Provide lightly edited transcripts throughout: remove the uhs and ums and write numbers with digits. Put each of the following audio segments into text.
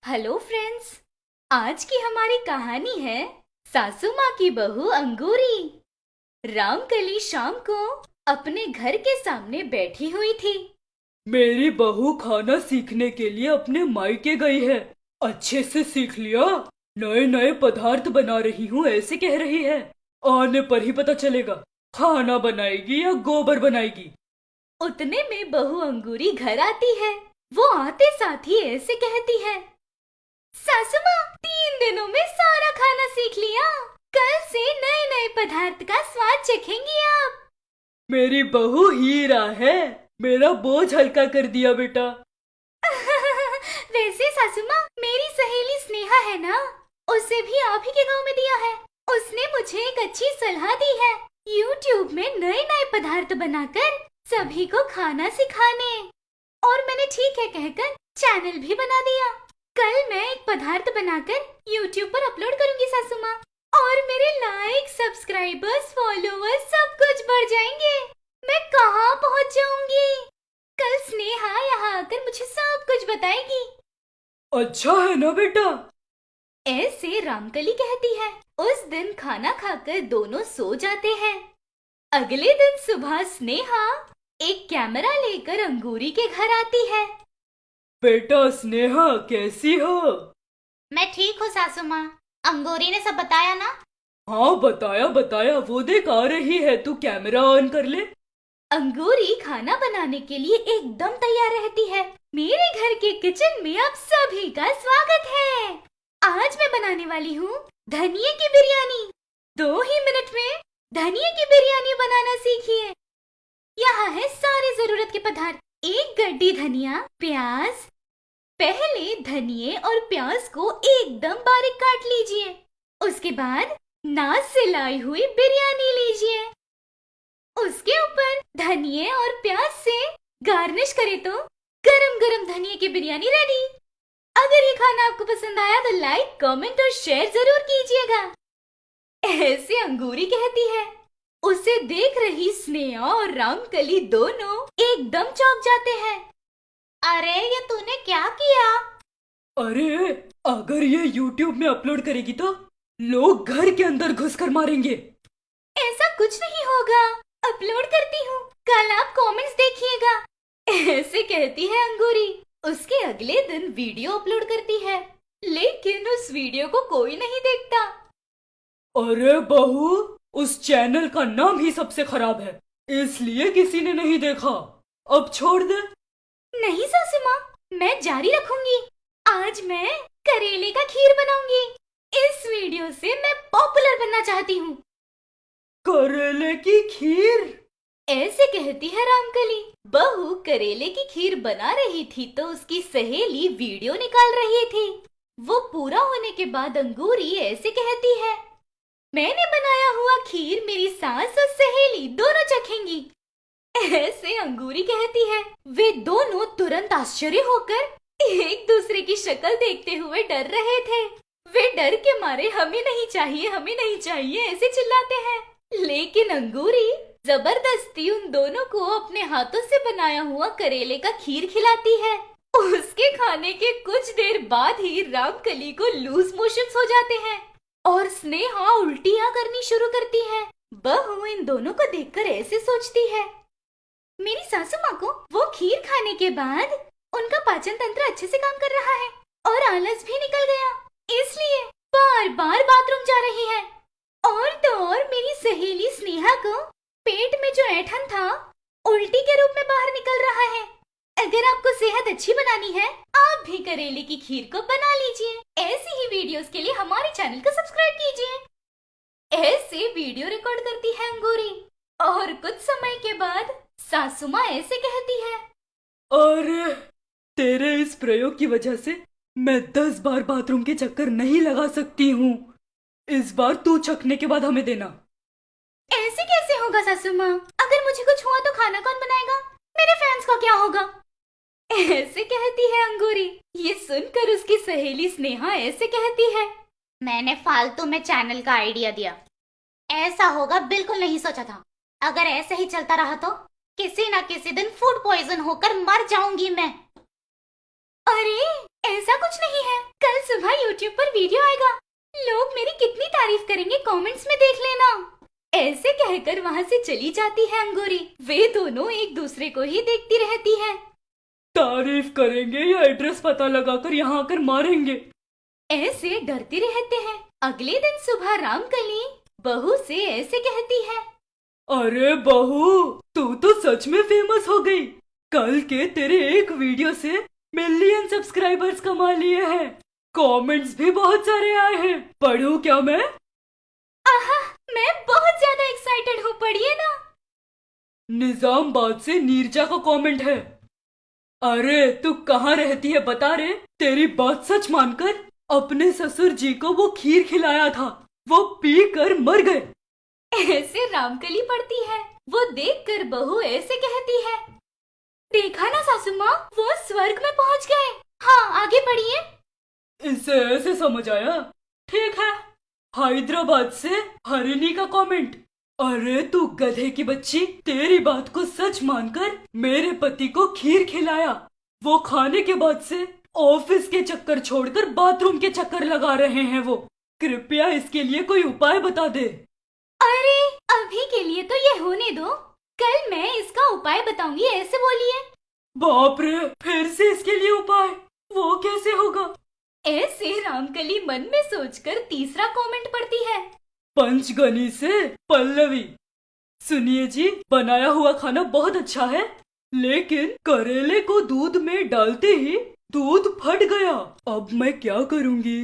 Hello friends. आज की हमारी कहानी है सासू माँ की बहू अंगूरी। रामकली शाम को अपने घर के सामने बैठी हुई थी। मेरी बहू खाना सीखने के लिए अपने मायके गई है। अच्छे से सीख लिया। नए नए पदार्थ बना रही हूँ ऐसे कह रही है। आने पर ही पता चलेगा खाना बनाएगी या गोबर बनाएगी। उतने में बहू अंगूरी घर आती है। वो आते साथ ही ऐसे कहती है, सासू माँ 3 दिनों में सारा खाना सीख लिया। कल से नए नए पदार्थ का स्वाद चखेंगी आप। मेरी बहू हीरा है। मेरा बोझ हल्का कर दिया बेटा। वैसे सासू माँ, मेरी सहेली स्नेहा है ना, उसे भी आप ही के गांव में दिया है। उसने मुझे एक अच्छी सलाह दी है, YouTube में नए नए पदार्थ बनाकर सभी को खाना सिखाने। और मैंने ठीक है कहकर चैनल भी बना दिया। कल मैं एक पदार्थ बनाकर YouTube पर अपलोड करूंगी सासू माँ, और मेरे लाइक, सब्सक्राइबर्स, फॉलोअर्स सब कुछ बढ़ जाएंगे। मैं कहाँ पहुँच जाऊंगी? कल स्नेहा यहाँ आकर मुझे सब कुछ बताएगी। अच्छा है ना बेटा। ऐसे रामकली कहती है। उस दिन खाना खाकर दोनों सो जाते हैं। अगले दिन सुबह स्नेहा एक कैमरा लेकर अंगूरी के घर आती है। बेटा स्नेहा कैसी हो? मैं ठीक हूँ सासू माँ। अंगूरी ने सब बताया ना? हाँ बताया बताया, वो देख आ रही है, तू कैमरा ऑन कर ले। अंगूरी खाना बनाने के लिए एकदम तैयार रहती है। मेरे घर के किचन में आप सभी का स्वागत है। आज मैं बनाने वाली हूँ धनिये की बिरयानी। 2 ही मिनट में धनिये की बिरयानी बनाना सीखिए। यहाँ है सारे जरूरत के पदार्थ। 1 गड्डी धनिया, प्याज। पहले धनिये और प्याज को एकदम बारीक काट लीजिए। उसके बाद नाज से लाई हुई बिरयानी लीजिए। उसके ऊपर धनिये और प्याज से गार्निश करे तो गरम गरम धनिये की बिरयानी रेडी। अगर ये खाना आपको पसंद आया तो लाइक, कमेंट और शेयर जरूर कीजिएगा। ऐसे अंगूरी कहती है। उसे देख रही स्नेहा और रामकली दोनों एकदम चौंक जाते हैं। अरे ये तूने क्या किया? अरे अगर ये YouTube में अपलोड करेगी तो लोग घर के अंदर घुसकर मारेंगे। ऐसा कुछ नहीं होगा, अपलोड करती हूँ, कल आप कमेंट्स देखिएगा। ऐसे कहती है अंगूरी। उसके अगले दिन वीडियो अपलोड करती है, लेकिन उस वीडियो को कोई नहीं देखता। अरे बहू, उस चैनल का नाम ही सबसे खराब है, इसलिए किसी ने नहीं देखा। अब छोड़ दे। नहीं सासू माँ, मैं जारी रखूंगी। आज मैं करेले का खीर बनाऊंगी। इस वीडियो से मैं पॉपुलर बनना चाहती हूँ। करेले की खीर? ऐसे कहती है रामकली। बहू करेले की खीर बना रही थी तो उसकी सहेली वीडियो निकाल रही थी। वो पूरा होने के बाद अंगूरी ऐसे कहती है, मैंने बनाया हुआ खीर मेरी सास और सहेली दोनों चखेंगी। ऐसे अंगूरी कहती है। वे दोनों तुरंत आश्चर्य होकर एक दूसरे की शक्ल देखते हुए डर रहे थे। वे डर के मारे हमें नहीं चाहिए, हमें नहीं चाहिए ऐसे चिल्लाते हैं। लेकिन अंगूरी जबरदस्ती उन दोनों को अपने हाथों से बनाया हुआ करेले का खीर खिलाती है। उसके खाने के कुछ देर बाद ही रामकली को लूज मोशंस हो जाते हैं और स्नेहा उल्टियां करनी शुरू करती है। बहू इन दोनों को देखकर ऐसे सोचती है, मेरी सासू माँ को वो खीर खाने के बाद उनका पाचन तंत्र अच्छे से काम कर रहा है और आलस भी निकल गया, इसलिए बार बार बाथरूम जा रही है। और तो और मेरी सहेली स्नेहा को पेट में जो ऐंठन था उल्टी के रूप में बाहर निकल रहा है। अगर आपको सेहत अच्छी बनानी है, आप भी करेले की खीर को बना लीजिए। ऐसी ही वीडियोस के लिए हमारे चैनल को सब्सक्राइब कीजिए। ऐसे वीडियो रिकॉर्ड करती है अंगूरी। और कुछ समय के बाद सासू माँ ऐसे कहती है, अरे तेरे इस प्रयोग की वजह से मैं 10 बार बाथरूम के चक्कर नहीं लगा सकती हूँ। इस बार तू चखने के बाद हमें देना। ऐसे कैसे होगा सासू माँ? अगर मुझे कुछ हुआ तो खाना कौन बनाएगा? मेरे फैंस को क्या होगा? ऐसे कहती है अंगूरी। ये सुनकर उसकी सहेली स्नेहा ऐसे कहती है, मैंने फालतू में चैनल का आइडिया दिया। ऐसा होगा बिल्कुल नहीं सोचा था। अगर ऐसे ही चलता रहा तो किसी ना किसी दिन फूड पॉइजन होकर मर जाऊंगी मैं। अरे ऐसा कुछ नहीं है, सुबह YouTube पर वीडियो आएगा, लोग मेरी कितनी तारीफ करेंगे कमेंट्स में देख लेना। ऐसे कहकर वहाँ से चली जाती है अंगूरी। वे दोनों एक दूसरे को ही देखती रहती है। तारीफ करेंगे या एड्रेस पता लगाकर यहाँ आकर मारेंगे। ऐसे डरते रहते हैं। अगले दिन सुबह रामकली बहू से ऐसे कहती है, अरे बहू, तू तो सच में फेमस हो गई। कल के तेरे एक वीडियो से मिलियन सब्सक्राइबर्स कमा लिए हैं। कमेंट्स भी बहुत सारे आए हैं। पढ़ूं क्या मैं? आहा, मैं बहुत ज्यादा एक्साइटेड हूँ, पढ़िए ना। निजामाबाद से नीरजा का कमेंट है। अरे तू कहाँ रहती है बता रे। तेरी बात सच मानकर अपने ससुर जी को वो खीर खिलाया था, वो पी कर मर गए। ऐसे रामकली पढ़ती है। वो देखकर बहू ऐसे कहती है, देखा ना सासू माँ, वो स्वर्ग में पहुँच गए। हाँ, आगे पढ़िए। इसे ऐसे समझ आया, ठीक है। हैदराबाद से हरिणी का कमेंट। अरे तू गधे की बच्ची, तेरी बात को सच मानकर मेरे पति को खीर खिलाया। वो खाने के बाद से ऑफिस के चक्कर छोड़कर बाथरूम के चक्कर लगा रहे हैं वो। कृपया इसके लिए कोई उपाय बता दे। अरे अभी के लिए तो ये होने दो, कल मैं इसका उपाय बताऊंगी, ऐसे बोलिए। बाप रे, फिर से इसके लिए उपाय? वो कैसे होगा? ऐसे रामकली मन में सोचकर तीसरा कमेंट पढ़ती है। पंचगनी से पल्लवी, सुनिए जी, बनाया हुआ खाना बहुत अच्छा है, लेकिन करेले को दूध में डालते ही दूध फट गया। अब मैं क्या करूँगी?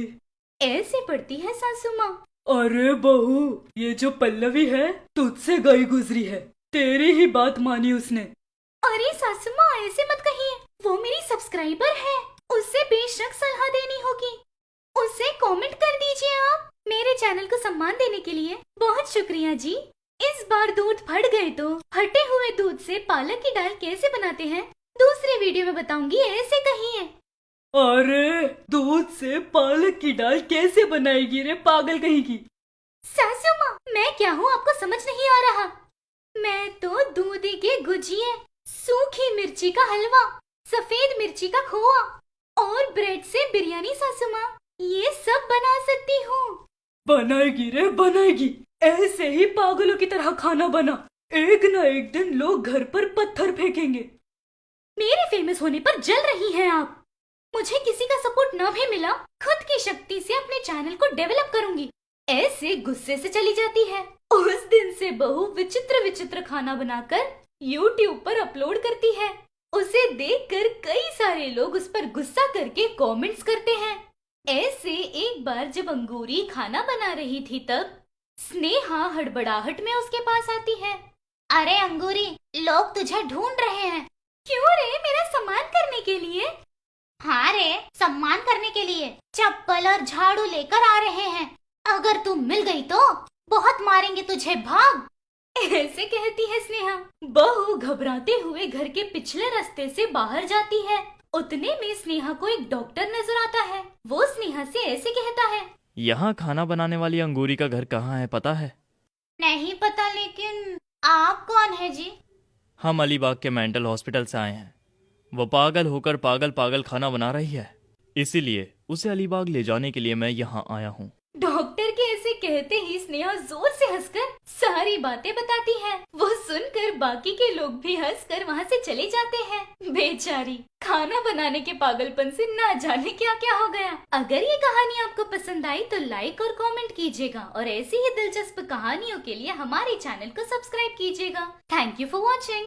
ऐसे पढ़ती है सासू माँ। अरे बहू, ये जो पल्लवी है तुझसे गई गुजरी है, तेरी ही बात मानी उसने। अरे सासू माँ, ऐसे मत कहिए, वो मेरी सब्सक्राइबर है, उससे बेशक सलाह देनी होगी। उसे कमेंट कर दीजिए आप। मेरे चैनल को सम्मान देने के लिए बहुत शुक्रिया जी। इस बार दूध फट गए तो फटे हुए दूध से पालक की दाल कैसे बनाते हैं दूसरे वीडियो में बताऊंगी, ऐसे कहिए। अरे दूध से पालक की दाल कैसे बनाएगी रे पागल कहीं की। सासू माँ, मैं क्या हूँ आपको समझ नहीं आ रहा। मैं तो दूध के गुजिये, सूखी मिर्ची का हलवा, सफेद मिर्ची का खोआ और ब्रेड से बिरयानी सासू माँ, ये सब बना सकती हूँ। बनाएगी रे बनाएगी, ऐसे ही पागलों की तरह खाना बना। एक न एक दिन लोग घर पर पत्थर फेंकेंगे। मेरे फेमस होने पर जल रही हैं आप। मुझे किसी का सपोर्ट न भी मिला, खुद की शक्ति से अपने चैनल को डेवलप करूंगी। ऐसे गुस्से से चली जाती है। उस दिन से बहू विचित्र विचित्र खाना बनाकर YouTube पर अपलोड करती है। उसे देखकर कई सारे लोग उस पर गुस्सा करके कमेंट्स करते हैं। ऐसे एक बार जब अंगूरी खाना बना रही थी तब स्नेहा हड़बड़ाहट में उसके पास आती है। अरे अंगूरी, लोग तुझे ढूंढ रहे हैं। क्यों रे, मेरा सम्मान करने के लिए? हाँ रे, सम्मान करने के लिए। चप्पल और झाड़ू लेकर आ रहे हैं। अगर तू मिल गई तो बहुत मारेंगे तुझे, भाग। ऐसे कहती है स्नेहा। बहू घबराते हुए घर के पिछले रास्ते से बाहर जाती है। उतने में स्नेहा को एक डॉक्टर नजर आता है। वो स्नेहा से ऐसे कहता है, यहाँ खाना बनाने वाली अंगूरी का घर कहाँ है पता है? नहीं पता, लेकिन आप कौन है जी? हम अलीबाग के मेंटल हॉस्पिटल से आए हैं। वो पागल होकर पागल पागल खाना बना रही है, इसीलिए उसे अलीबाग ले जाने के लिए मैं यहाँ आया हूँ। डॉक्टर के ऐसे कहते ही स्नेहा जोर से हंसकर सारी बातें बताती है। वो सुनकर बाकी के लोग भी हंसकर वहाँ से चले जाते हैं। बेचारी, खाना बनाने के पागलपन से ना जाने क्या क्या हो गया। अगर ये कहानी आपको पसंद आई तो लाइक और कमेंट कीजिएगा और ऐसी ही दिलचस्प कहानियों के लिए हमारे चैनल को सब्सक्राइब कीजिएगा। Thank you for watching.